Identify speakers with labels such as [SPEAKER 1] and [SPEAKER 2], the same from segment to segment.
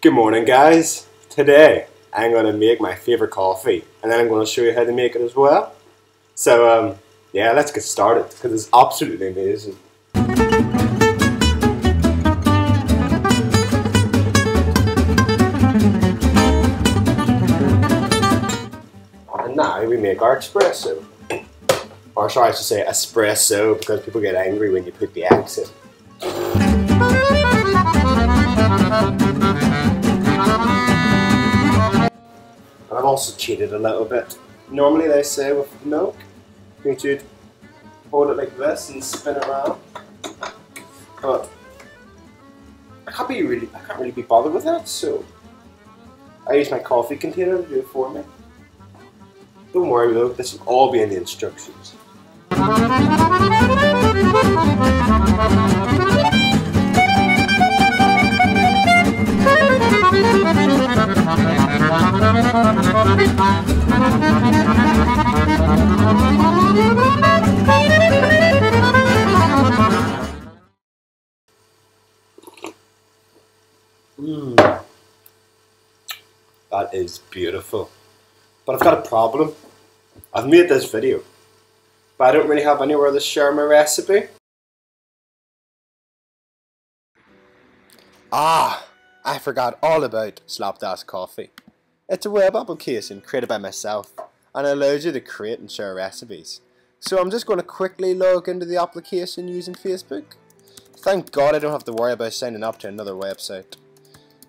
[SPEAKER 1] Good morning, guys. Today I'm going to make my favorite coffee and then I'm going to show you how to make it as well. So yeah, let's get started because it's absolutely amazing. And now we make our espresso. Or sorry, I should say espresso because people get angry when you put the X in. And I've also cheated a little bit. Normally they say with milk, you should hold it like this and spin it around. But I can't really be bothered with that, so I use my coffee container to do it for me. Don't worry though, this will all be in the instructions. That is beautiful. But I've got a problem. I've made this video, but I don't really have anywhere to share my recipe. I forgot all about Slapdash Coffee. It's a web application created by myself and it allows you to create and share recipes. So I'm just going to quickly log into the application using Facebook. Thank God I don't have to worry about signing up to another website.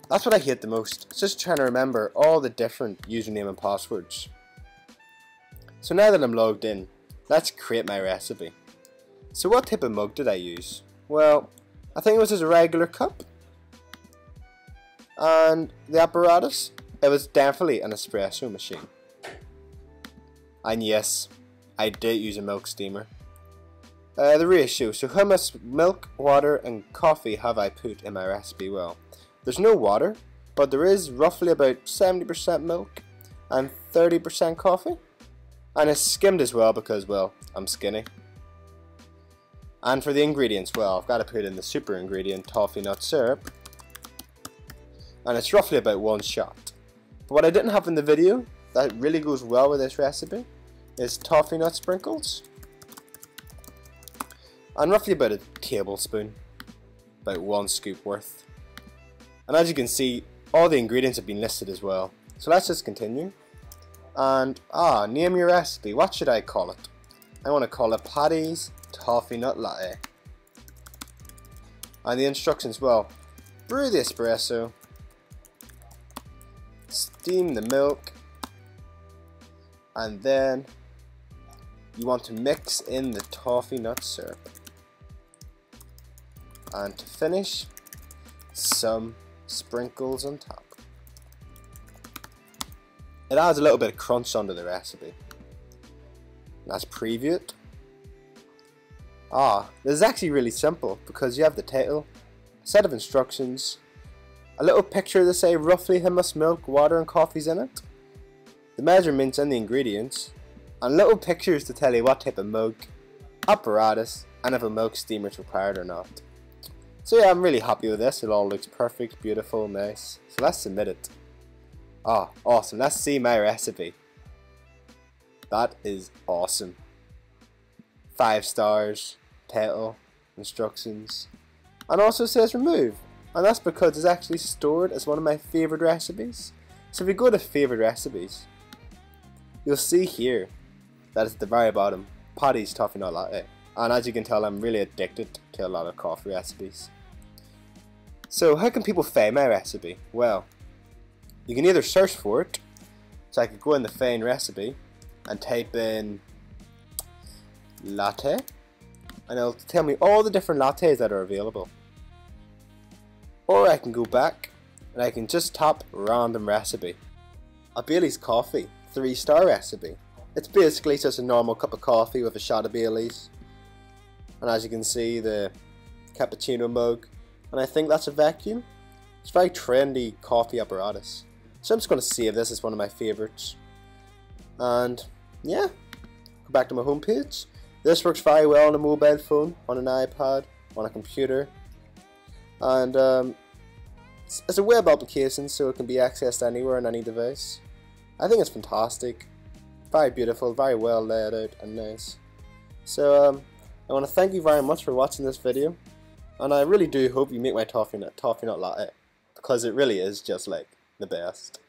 [SPEAKER 1] That's what I hate the most. It's just trying to remember all the different username and passwords. So now that I'm logged in, let's create my recipe. So what type of mug did I use? Well, I think it was just a regular cup. And the apparatus, it was definitely an espresso machine. And yes, I did use a milk steamer. The ratio, so how much milk, water and coffee have I put in my recipe? Well, there's no water, but there is roughly about 70% milk and 30% coffee. And it's skimmed as well because, well, I'm skinny. And for the ingredients, well, I've got to put in the super ingredient, toffee nut syrup. And it's roughly about 1 shot. But what I didn't have in the video that really goes well with this recipe is toffee nut sprinkles. And roughly about a tablespoon, about 1 scoop worth. And as you can see, all the ingredients have been listed as well. So let's just continue. And name your recipe. What should I call it? I want to call it Paddy's Toffee Nut Latte. And the instructions, well, brew the espresso, steam the milk, and then you want to mix in the toffee nut syrup. And to finish, some sprinkles on top. It adds a little bit of crunch onto the recipe. Let's preview it. This is actually really simple because you have the title, a set of instructions, a little picture to say roughly how much milk, water and coffee is in it, the measurements and the ingredients, and little pictures to tell you what type of mug, apparatus, and if a milk steamer is required or not. So yeah, I'm really happy with this. It all looks perfect, beautiful, nice. So let's submit it. Awesome. Let's see my recipe. That is awesome. 5 stars, title, instructions, and also says remove. And that's because it's actually stored as one of my favorite recipes. So if you go to favorite recipes, you'll see here that it's at the very bottom, Paddy's Toffee Nut Latte. And as you can tell, I'm really addicted to a lot of coffee recipes. So how can people find my recipe? Well, you can either search for it, so I could go in the find recipe and type in latte, and it'll tell me all the different lattes that are available. Or I can go back and I can just tap random recipe. A Bailey's coffee, 3-star recipe. It's basically just a normal cup of coffee with a shot of Bailey's. And as you can see, the cappuccino mug, and I think that's a vacuum. It's a very trendy coffee apparatus. So I'm just going to save this as one of my favorites. And yeah, go back to my home page. This works very well on a mobile phone, on an iPad, on a computer. And It's a web application, so it can be accessed anywhere on any device. I think it's fantastic. Very beautiful, very well laid out and nice. So I want to thank you very much for watching this video, and I really do hope you make my toffee nut latte, because it really is just like the best.